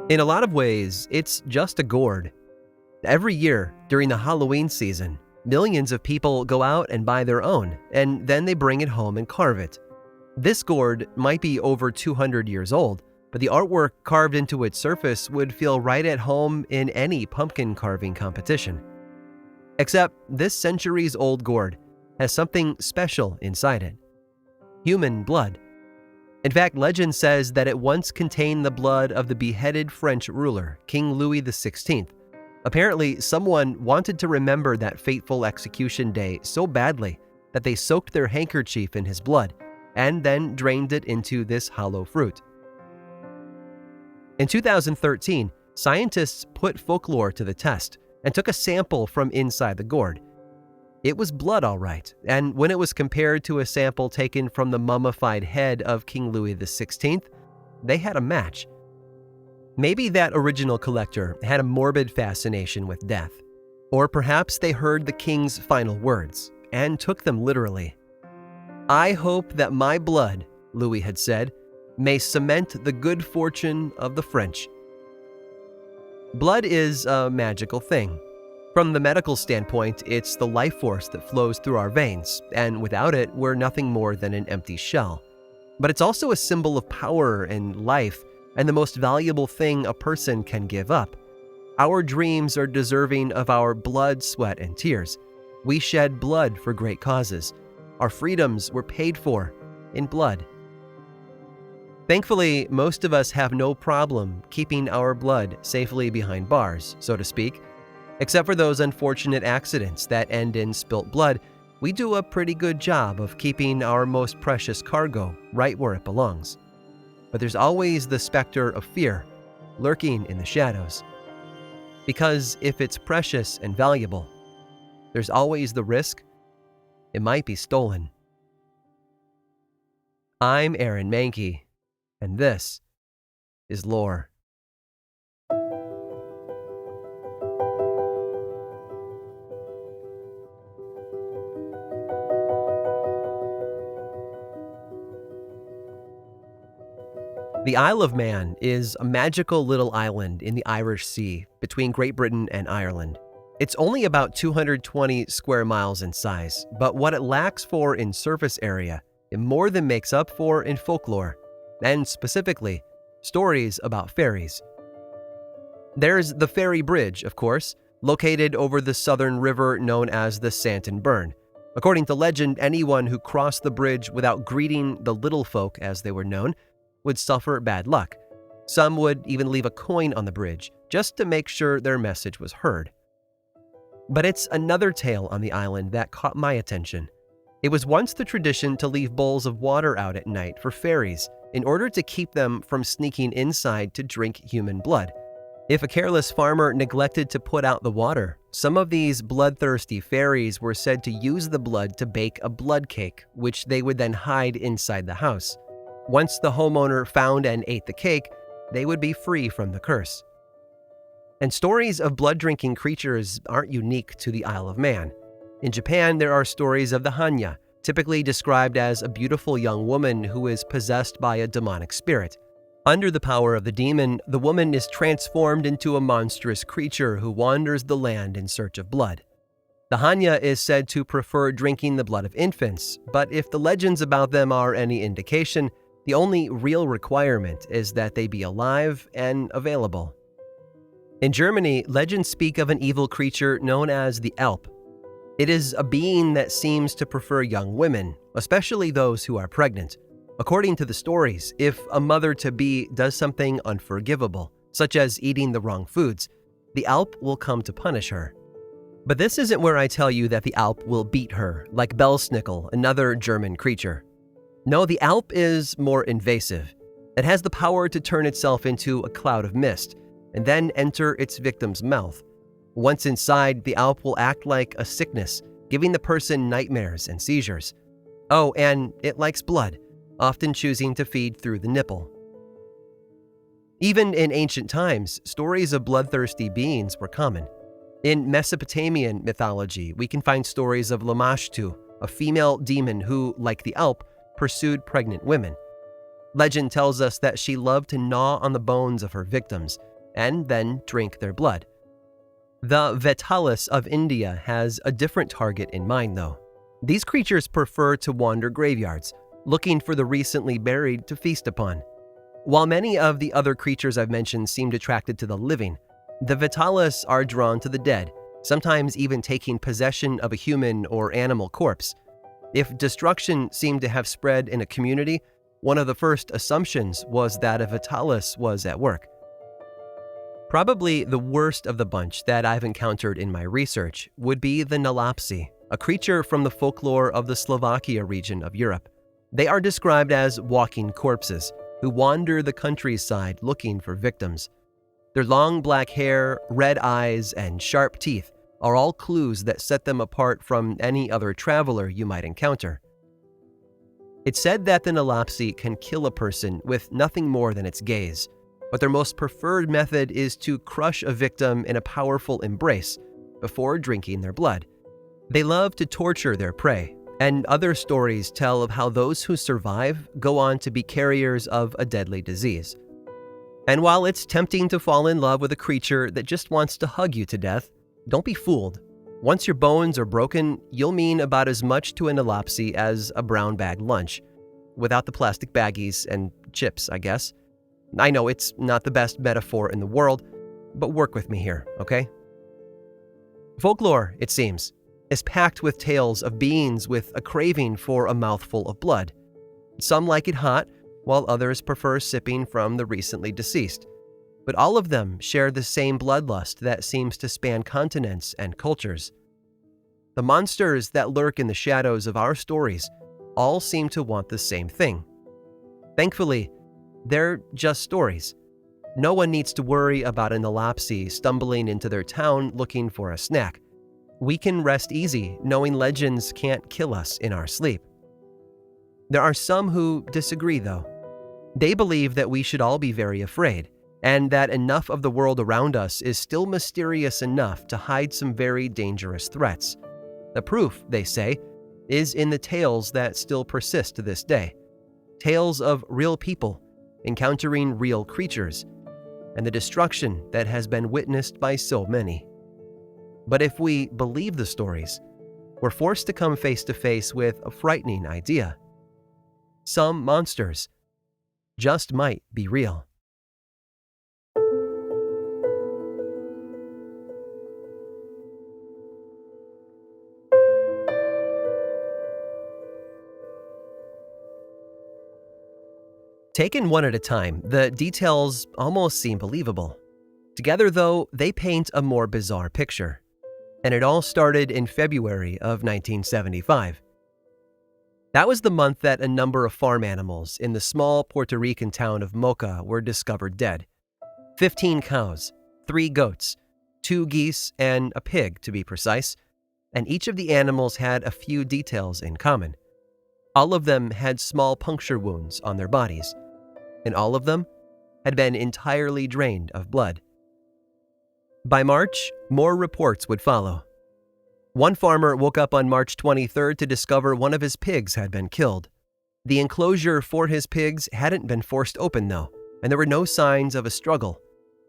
In a lot of ways, it's just a gourd. Every year, during the Halloween season, millions of people go out and buy their own, and then they bring it home and carve it. This gourd might be over 200 years old, but the artwork carved into its surface would feel right at home in any pumpkin carving competition. Except this centuries-old gourd has something special inside it: human blood. In fact, legend says that it once contained the blood of the beheaded French ruler, King Louis XVI. Apparently, someone wanted to remember that fateful execution day so badly that they soaked their handkerchief in his blood and then drained it into this hollow fruit. In 2013, scientists put folklore to the test and took a sample from inside the gourd. It was blood, all right, and when it was compared to a sample taken from the mummified head of King Louis XVI, they had a match. Maybe that original collector had a morbid fascination with death. Or perhaps they heard the king's final words and took them literally. "I hope that my blood," Louis had said, "may cement the good fortune of the French." Blood is a magical thing. From the medical standpoint, it's the life force that flows through our veins, and without it, we're nothing more than an empty shell. But it's also a symbol of power and life, and the most valuable thing a person can give up. Our dreams are deserving of our blood, sweat, and tears. We shed blood for great causes. Our freedoms were paid for in blood. Thankfully, most of us have no problem keeping our blood safely behind bars, so to speak. Except for those unfortunate accidents that end in spilt blood, we do a pretty good job of keeping our most precious cargo right where it belongs. But there's always the specter of fear lurking in the shadows. Because if it's precious and valuable, there's always the risk it might be stolen. I'm Aaron Mankey, and this is Lore. The Isle of Man is a magical little island in the Irish Sea between Great Britain and Ireland. It's only about 220 square miles in size, but what it lacks for in surface area, it more than makes up for in folklore, and specifically, stories about fairies. There's the Fairy Bridge, of course, located over the southern river known as the Santon Burn. According to legend, anyone who crossed the bridge without greeting the little folk, as they were known, would suffer bad luck. Some would even leave a coin on the bridge, just to make sure their message was heard. But it's another tale on the island that caught my attention. It was once the tradition to leave bowls of water out at night for fairies, in order to keep them from sneaking inside to drink human blood. If a careless farmer neglected to put out the water, some of these bloodthirsty fairies were said to use the blood to bake a blood cake, which they would then hide inside the house. Once the homeowner found and ate the cake, they would be free from the curse. And stories of blood-drinking creatures aren't unique to the Isle of Man. In Japan, there are stories of the Hanya, typically described as a beautiful young woman who is possessed by a demonic spirit. Under the power of the demon, the woman is transformed into a monstrous creature who wanders the land in search of blood. The Hanya is said to prefer drinking the blood of infants, but if the legends about them are any indication, the only real requirement is that they be alive and available. In Germany, legends speak of an evil creature known as the Alp. It is a being that seems to prefer young women, especially those who are pregnant. According to the stories, if a mother-to-be does something unforgivable, such as eating the wrong foods, the Alp will come to punish her. But this isn't where I tell you that the Alp will beat her, like Belsnickel, another German creature. No, the Alp is more invasive. It has the power to turn itself into a cloud of mist, and then enter its victim's mouth. Once inside, the Alp will act like a sickness, giving the person nightmares and seizures. Oh, and it likes blood, often choosing to feed through the nipple. Even in ancient times, stories of bloodthirsty beings were common. In Mesopotamian mythology, we can find stories of Lamashtu, a female demon who, like the Alp, pursued pregnant women. Legend tells us that she loved to gnaw on the bones of her victims, and then drink their blood. The Vetalis of India has a different target in mind, though. These creatures prefer to wander graveyards, looking for the recently buried to feast upon. While many of the other creatures I've mentioned seemed attracted to the living, the Vetalis are drawn to the dead, sometimes even taking possession of a human or animal corpse. If destruction seemed to have spread in a community, one of the first assumptions was that a Vetalis was at work. Probably the worst of the bunch that I've encountered in my research would be the Nalopsy, a creature from the folklore of the Slovakia region of Europe. They are described as walking corpses who wander the countryside looking for victims. Their long black hair, red eyes, and sharp teeth are all clues that set them apart from any other traveler you might encounter. It's said that the Nalopsy can kill a person with nothing more than its gaze, but their most preferred method is to crush a victim in a powerful embrace before drinking their blood. They love to torture their prey, and other stories tell of how those who survive go on to be carriers of a deadly disease. And while it's tempting to fall in love with a creature that just wants to hug you to death, don't be fooled. Once your bones are broken, you'll mean about as much to a Nalopsy as a brown bag lunch, without the plastic baggies and chips, I guess. I know it's not the best metaphor in the world, but work with me here, okay? Folklore, it seems, is packed with tales of beings with a craving for a mouthful of blood. Some like it hot, while others prefer sipping from the recently deceased. But all of them share the same bloodlust that seems to span continents and cultures. The monsters that lurk in the shadows of our stories all seem to want the same thing. Thankfully, they're just stories. No one needs to worry about a Nalopsy stumbling into their town looking for a snack. We can rest easy knowing legends can't kill us in our sleep. There are some who disagree, though. They believe that we should all be very afraid, and that enough of the world around us is still mysterious enough to hide some very dangerous threats. The proof, they say, is in the tales that still persist to this day. Tales of real people encountering real creatures, and the destruction that has been witnessed by so many. But if we believe the stories, we're forced to come face to face with a frightening idea. Some monsters just might be real. Taken one at a time, the details almost seem believable. Together, though, they paint a more bizarre picture. And it all started in February of 1975. That was the month that a number of farm animals in the small Puerto Rican town of Moca were discovered dead. 15 cows, 3 goats, 2 geese, and a pig, to be precise, and each of the animals had a few details in common. All of them had small puncture wounds on their bodies, and all of them had been entirely drained of blood. By March, more reports would follow. One farmer woke up on March 23rd to discover one of his pigs had been killed. The enclosure for his pigs hadn't been forced open, though, and there were no signs of a struggle.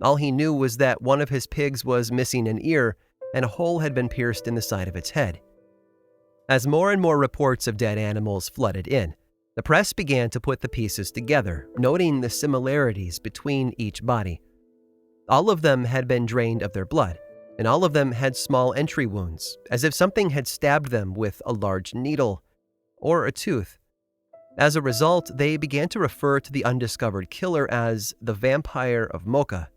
All he knew was that one of his pigs was missing an ear, and a hole had been pierced in the side of its head. As more and more reports of dead animals flooded in, the press began to put the pieces together, noting the similarities between each body. All of them had been drained of their blood, and all of them had small entry wounds, as if something had stabbed them with a large needle or a tooth. As a result, they began to refer to the undiscovered killer as the Vampire of Moca.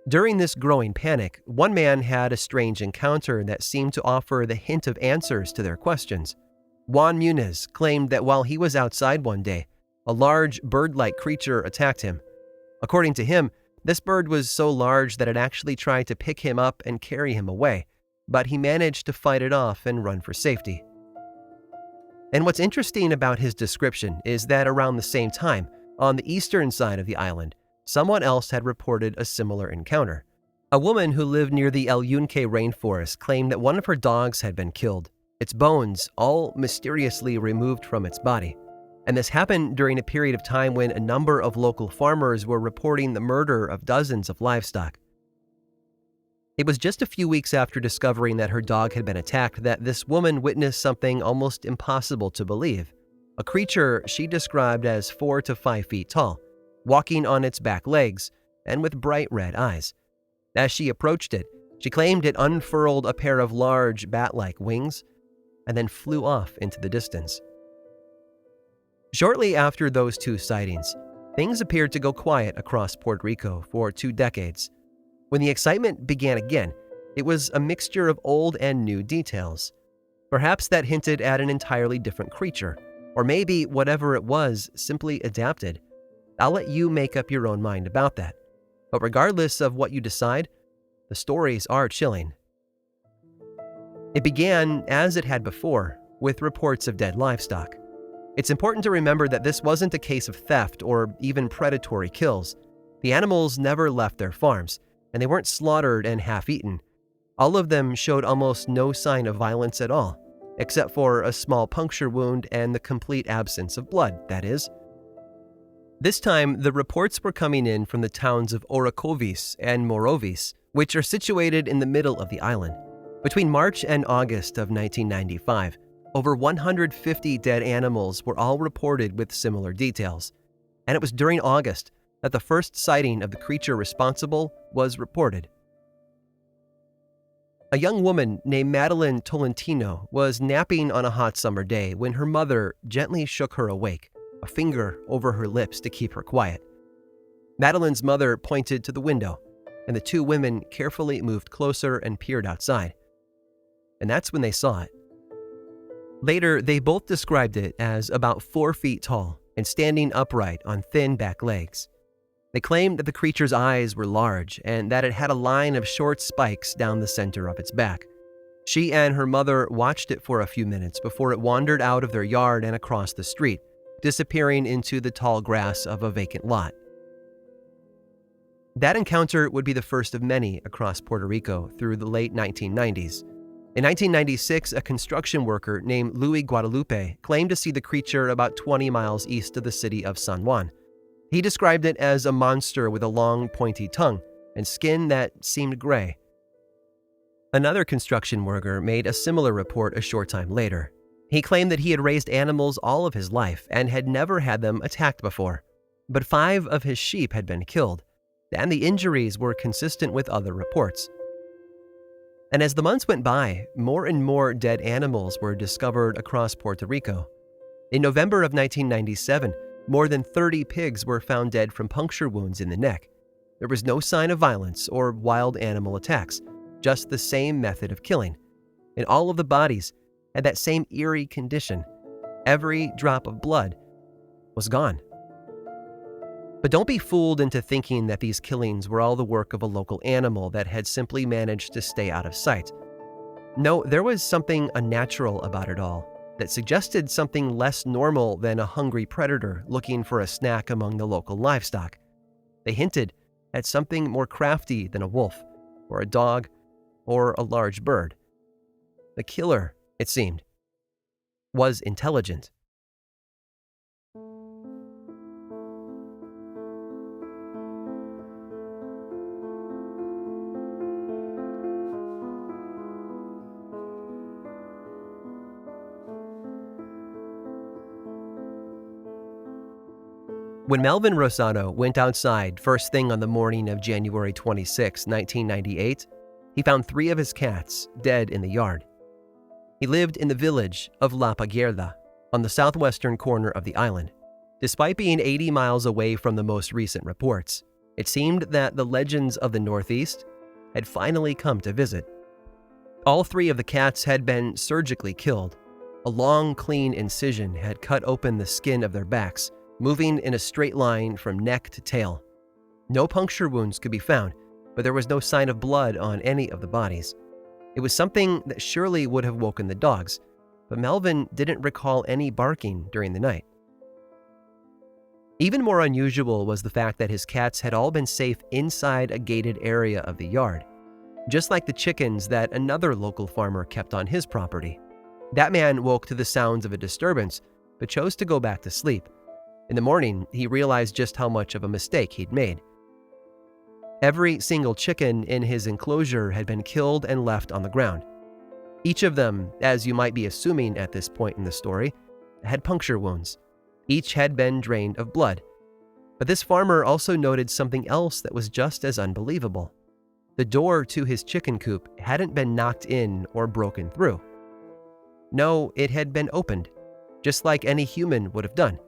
During this growing panic, one man had a strange encounter that seemed to offer the hint of answers to their questions. Juan Muniz claimed that while he was outside one day, a large bird-like creature attacked him. According to him, this bird was so large that it actually tried to pick him up and carry him away, but he managed to fight it off and run for safety. And what's interesting about his description is that around the same time, on the eastern side of the island, someone else had reported a similar encounter. A woman who lived near the El Yunque rainforest claimed that one of her dogs had been killed, its bones all mysteriously removed from its body. And this happened during a period of time when a number of local farmers were reporting the murder of dozens of livestock. It was just a few weeks after discovering that her dog had been attacked that this woman witnessed something almost impossible to believe. A creature she described as 4 to 5 feet tall, walking on its back legs and with bright red eyes. As she approached it, she claimed it unfurled a pair of large bat-like wings and then flew off into the distance. Shortly after those two sightings, things appeared to go quiet across Puerto Rico for 2 decades. When the excitement began again, it was a mixture of old and new details. Perhaps that hinted at an entirely different creature, or maybe whatever it was simply adapted. I'll let you make up your own mind about that. But regardless of what you decide, the stories are chilling. It began, as it had before, with reports of dead livestock. It's important to remember that this wasn't a case of theft or even predatory kills. The animals never left their farms, and they weren't slaughtered and half-eaten. All of them showed almost no sign of violence at all, except for a small puncture wound and the complete absence of blood, that is. This time, the reports were coming in from the towns of Orocovis and Morovis, which are situated in the middle of the island. Between March and August of 1995, over 150 dead animals were all reported with similar details, and it was during August that the first sighting of the creature responsible was reported. A young woman named Madeleine Tolentino was napping on a hot summer day when her mother gently shook her awake, a finger over her lips to keep her quiet. Madeleine's mother pointed to the window, and the two women carefully moved closer and peered outside. And that's when they saw it. Later, they both described it as about 4 feet tall and standing upright on thin back legs. They claimed that the creature's eyes were large and that it had a line of short spikes down the center of its back. She and her mother watched it for a few minutes before it wandered out of their yard and across the street, disappearing into the tall grass of a vacant lot. That encounter would be the first of many across Puerto Rico through the late 1990s. In 1996, a construction worker named Luis Guadalupe claimed to see the creature about 20 miles east of the city of San Juan. He described it as a monster with a long, pointy tongue and skin that seemed gray. Another construction worker made a similar report a short time later. He claimed that he had raised animals all of his life and had never had them attacked before. But 5 of his sheep had been killed, and the injuries were consistent with other reports. And as the months went by, more and more dead animals were discovered across Puerto Rico. In November of 1997, more than 30 pigs were found dead from puncture wounds in the neck. There was no sign of violence or wild animal attacks, just the same method of killing. And all of the bodies had that same eerie condition. Every drop of blood was gone. But don't be fooled into thinking that these killings were all the work of a local animal that had simply managed to stay out of sight. No, there was something unnatural about it all that suggested something less normal than a hungry predator looking for a snack among the local livestock. They hinted at something more crafty than a wolf, or a dog, or a large bird. The killer, it seemed, was intelligent. When Melvin Rosado went outside first thing on the morning of January 26, 1998, he found 3 of his cats dead in the yard. He lived in the village of La Paguerda, on the southwestern corner of the island. Despite being 80 miles away from the most recent reports, it seemed that the legends of the Northeast had finally come to visit. All 3 of the cats had been surgically killed. A long, clean incision had cut open the skin of their backs, moving in a straight line from neck to tail. No puncture wounds could be found, but there was no sign of blood on any of the bodies. It was something that surely would have woken the dogs, but Melvin didn't recall any barking during the night. Even more unusual was the fact that his cats had all been safe inside a gated area of the yard, just like the chickens that another local farmer kept on his property. That man woke to the sounds of a disturbance but chose to go back to sleep. In the morning, he realized just how much of a mistake he'd made. Every single chicken in his enclosure had been killed and left on the ground. Each of them, as you might be assuming at this point in the story, had puncture wounds. Each had been drained of blood. But this farmer also noted something else that was just as unbelievable. The door to his chicken coop hadn't been knocked in or broken through. No, it had been opened, just like any human would have done,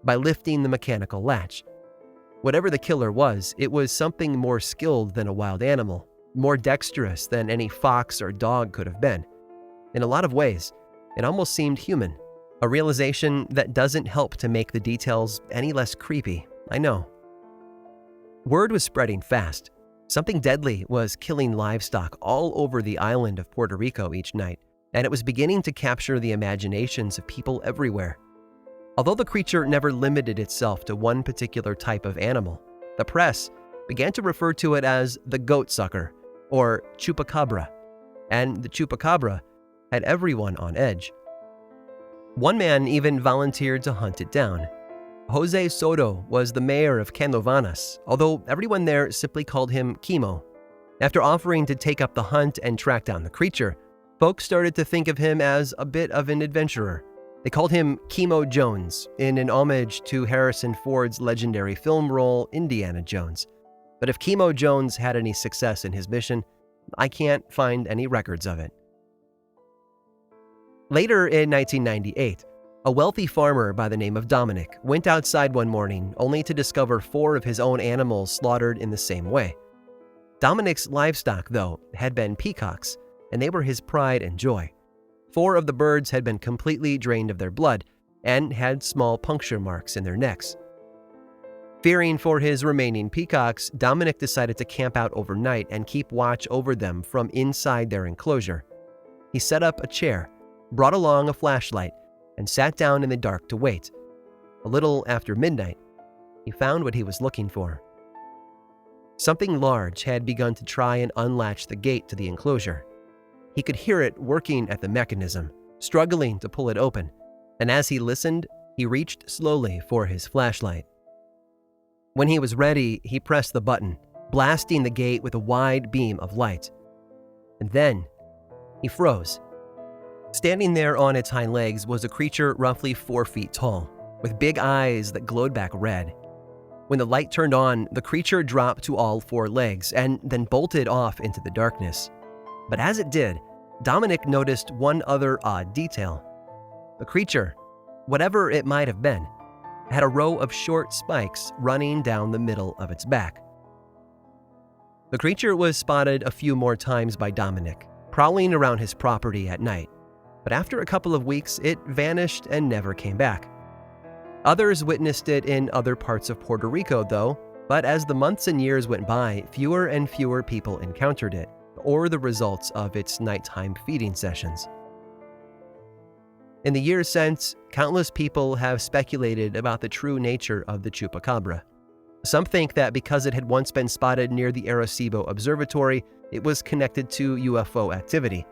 by lifting the mechanical latch. Whatever the killer was, it was something more skilled than a wild animal, more dexterous than any fox or dog could have been. In a lot of ways, it almost seemed human, a realization that doesn't help to make the details any less creepy, I know. Word was spreading fast. Something deadly was killing livestock all over the island of Puerto Rico each night, and it was beginning to capture the imaginations of people everywhere. Although the creature never limited itself to one particular type of animal, the press began to refer to it as the goat sucker, or Chupacabra, and the Chupacabra had everyone on edge. One man even volunteered to hunt it down. Jose Soto was the mayor of Canovanas, although everyone there simply called him Chemo. After offering to take up the hunt and track down the creature, folks started to think of him as a bit of an adventurer. They called him Chemo Jones, in an homage to Harrison Ford's legendary film role Indiana Jones. But if Chemo Jones had any success in his mission, I can't find any records of it. Later in 1998, a wealthy farmer by the name of Dominic went outside one morning only to discover 4 of his own animals slaughtered in the same way. Dominic's livestock, though, had been peacocks, and they were his pride and joy. 4 of the birds had been completely drained of their blood and had small puncture marks in their necks. Fearing for his remaining peacocks, Dominic decided to camp out overnight and keep watch over them from inside their enclosure. He set up a chair, brought along a flashlight, and sat down in the dark to wait. A little after midnight, he found what he was looking for. Something large had begun to try and unlatch the gate to the enclosure. He could hear it working at the mechanism, struggling to pull it open, and as he listened, he reached slowly for his flashlight. When he was ready, he pressed the button, blasting the gate with a wide beam of light. And then, he froze. Standing there on its hind legs was a creature roughly 4 feet tall, with big eyes that glowed back red. When the light turned on, the creature dropped to all 4 legs and then bolted off into the darkness. But as it did, Dominic noticed one other odd detail. The creature, whatever it might have been, had a row of short spikes running down the middle of its back. The creature was spotted a few more times by Dominic, prowling around his property at night. But after a couple of weeks, it vanished and never came back. Others witnessed it in other parts of Puerto Rico, though, but as the months and years went by, fewer and fewer people encountered it, or the results of its nighttime feeding sessions. In the years since, countless people have speculated about the true nature of the Chupacabra. Some think that because it had once been spotted near the Arecibo Observatory, it was connected to UFO activity.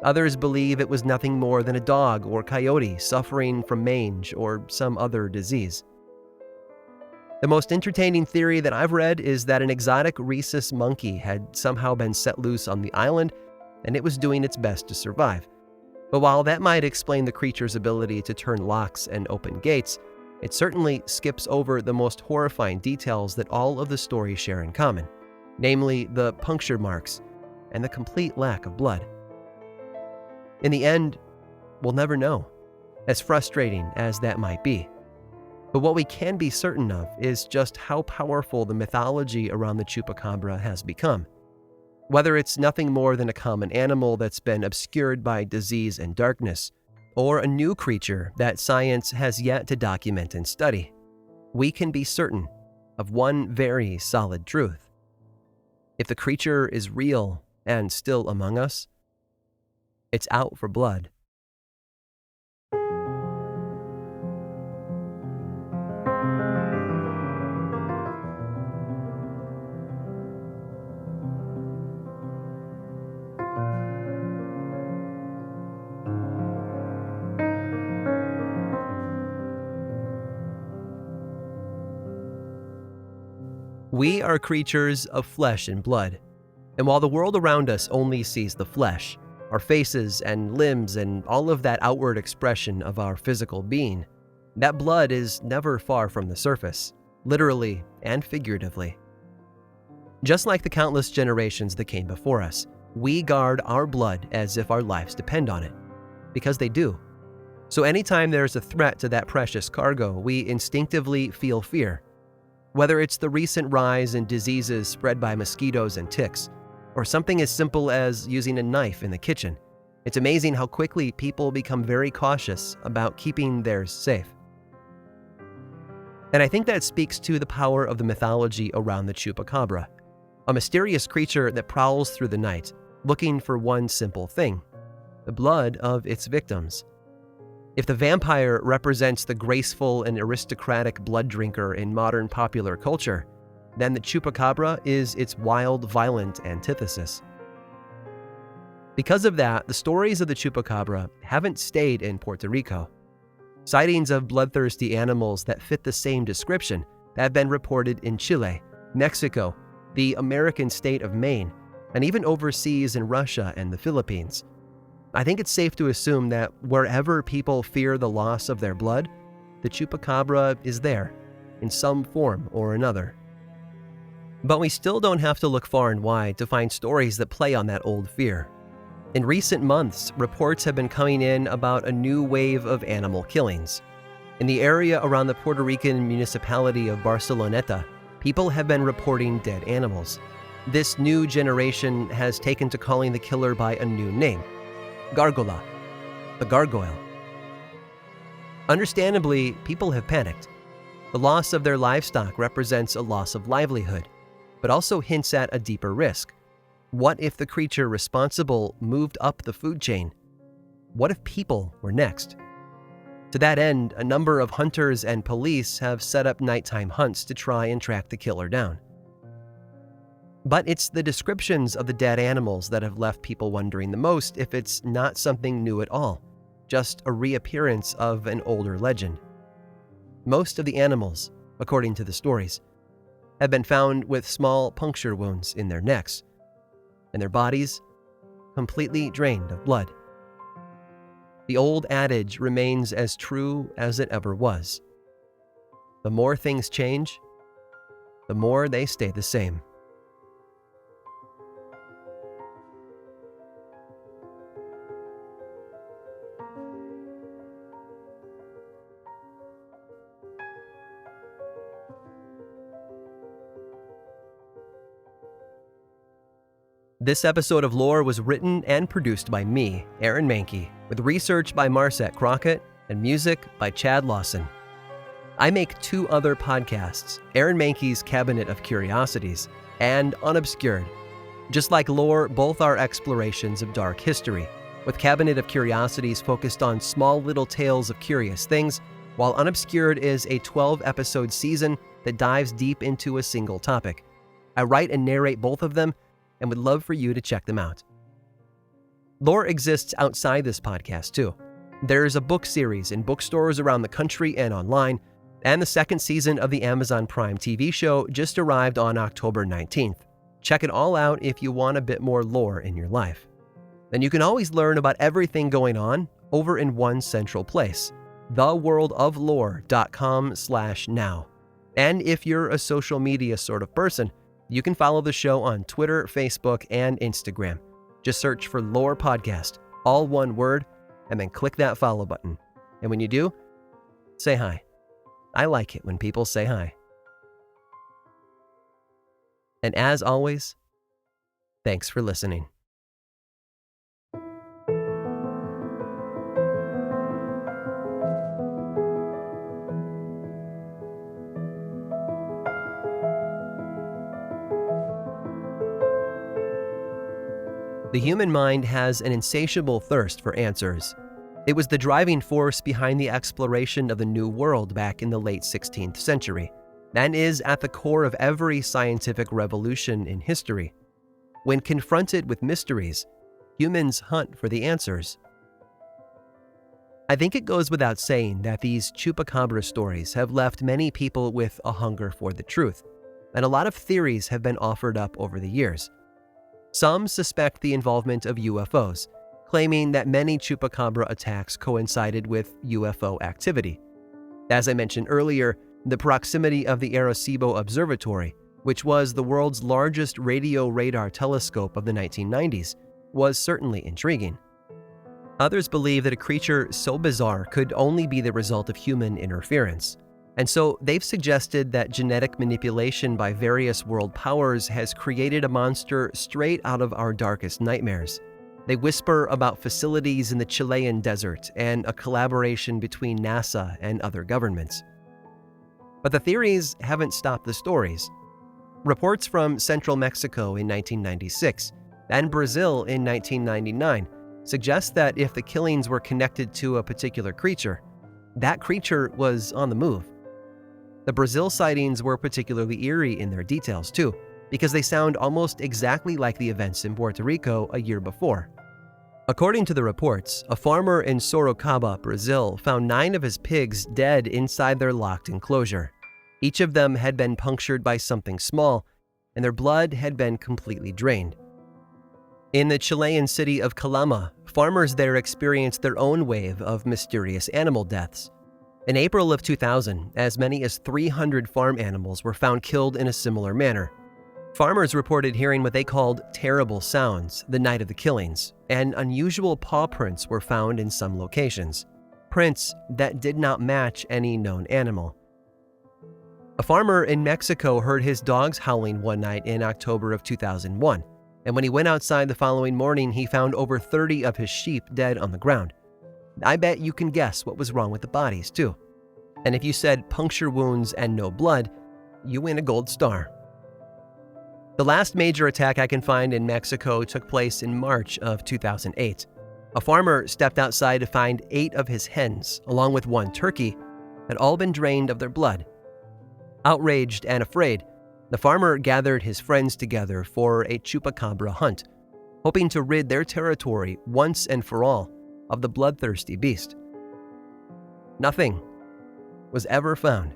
Others believe it was nothing more than a dog or coyote suffering from mange or some other disease. The most entertaining theory that I've read is that an exotic rhesus monkey had somehow been set loose on the island, and it was doing its best to survive. But while that might explain the creature's ability to turn locks and open gates, it certainly skips over the most horrifying details that all of the stories share in common, namely the puncture marks and the complete lack of blood. In the end, we'll never know, as frustrating as that might be. But what we can be certain of is just how powerful the mythology around the Chupacabra has become. Whether it's nothing more than a common animal that's been obscured by disease and darkness, or a new creature that science has yet to document and study, we can be certain of one very solid truth. If the creature is real and still among us, it's out for blood. We are creatures of flesh and blood, and while the world around us only sees the flesh, our faces and limbs and all of that outward expression of our physical being, that blood is never far from the surface, literally and figuratively. Just like the countless generations that came before us, we guard our blood as if our lives depend on it, because they do. So anytime there's a threat to that precious cargo, we instinctively feel fear. Whether it's the recent rise in diseases spread by mosquitoes and ticks, or something as simple as using a knife in the kitchen, it's amazing how quickly people become very cautious about keeping theirs safe. And I think that speaks to the power of the mythology around the Chupacabra, a mysterious creature that prowls through the night, looking for one simple thing: the blood of its victims. If the vampire represents the graceful and aristocratic blood drinker in modern popular culture, then the Chupacabra is its wild, violent antithesis. Because of that, the stories of the Chupacabra haven't stayed in Puerto Rico. Sightings of bloodthirsty animals that fit the same description have been reported in Chile, Mexico, the American state of Maine, and even overseas in Russia and the Philippines. I think it's safe to assume that wherever people fear the loss of their blood, the Chupacabra is there, in some form or another. But we still don't have to look far and wide to find stories that play on that old fear. In recent months, reports have been coming in about a new wave of animal killings. In the area around the Puerto Rican municipality of Barceloneta, people have been reporting dead animals. This new generation has taken to calling the killer by a new name: Gargola, the gargoyle. Understandably, people have panicked. The loss of their livestock represents a loss of livelihood, but also hints at a deeper risk. What if the creature responsible moved up the food chain? What if people were next? To that end, a number of hunters and police have set up nighttime hunts to try and track the killer down. But it's the descriptions of the dead animals that have left people wondering the most if it's not something new at all, just a reappearance of an older legend. Most of the animals, according to the stories, have been found with small puncture wounds in their necks, and their bodies completely drained of blood. The old adage remains as true as it ever was. The more things change, the more they stay the same. This episode of Lore was written and produced by me, Aaron Mahnke, with research by Marset Crockett and music by Chad Lawson. I make two other podcasts, Aaron Mahnke's Cabinet of Curiosities and Unobscured. Just like Lore, both are explorations of dark history, with Cabinet of Curiosities focused on small little tales of curious things, while Unobscured is a 12-episode season that dives deep into a single topic. I write and narrate both of them, and would love for you to check them out. Lore exists outside this podcast too. There's a book series in bookstores around the country and online, and the second season of the Amazon Prime TV show just arrived on October 19th. Check it all out if you want a bit more lore in your life. And you can always learn about everything going on over in one central place, theworldoflore.com/now. And if you're a social media sort of person, you can follow the show on Twitter, Facebook, and Instagram. Just search for Lore Podcast, all one word, and then click that follow button. And when you do, say hi. I like it when people say hi. And as always, thanks for listening. The human mind has an insatiable thirst for answers. It was the driving force behind the exploration of the New World back in the late 16th century, and is at the core of every scientific revolution in history. When confronted with mysteries, humans hunt for the answers. I think it goes without saying that these Chupacabra stories have left many people with a hunger for the truth. and a lot of theories have been offered up over the years. Some suspect the involvement of UFOs, claiming that many Chupacabra attacks coincided with UFO activity. As I mentioned earlier, the proximity of the Arecibo Observatory, which was the world's largest radio radar telescope of the 1990s, was certainly intriguing. Others believe that a creature so bizarre could only be the result of human interference, and so they've suggested that genetic manipulation by various world powers has created a monster straight out of our darkest nightmares. They whisper about facilities in the Chilean desert and a collaboration between NASA and other governments. But the theories haven't stopped the stories. Reports from central Mexico in 1996 and Brazil in 1999 suggest that if the killings were connected to a particular creature, that creature was on the move. The Brazil sightings were particularly eerie in their details too, because they sound almost exactly like the events in Puerto Rico a year before. According to the reports, a farmer in Sorocaba, Brazil, found 9 of his pigs dead inside their locked enclosure. Each of them had been punctured by something small, and their blood had been completely drained. In the Chilean city of Calama, farmers there experienced their own wave of mysterious animal deaths. In April of 2000, as many as 300 farm animals were found killed in a similar manner. Farmers reported hearing what they called terrible sounds the night of the killings, and unusual paw prints were found in some locations, prints that did not match any known animal. A farmer in Mexico heard his dogs howling one night in October of 2001, and when he went outside the following morning, he found over 30 of his sheep dead on the ground. I bet you can guess what was wrong with the bodies, too. And if you said puncture wounds and no blood, you win a gold star. The last major attack I can find in Mexico took place in March of 2008. A farmer stepped outside to find 8 of his hens, along with 1 turkey, had all been drained of their blood. Outraged and afraid, the farmer gathered his friends together for a Chupacabra hunt, hoping to rid their territory once and for all of the bloodthirsty beast. Nothing was ever found.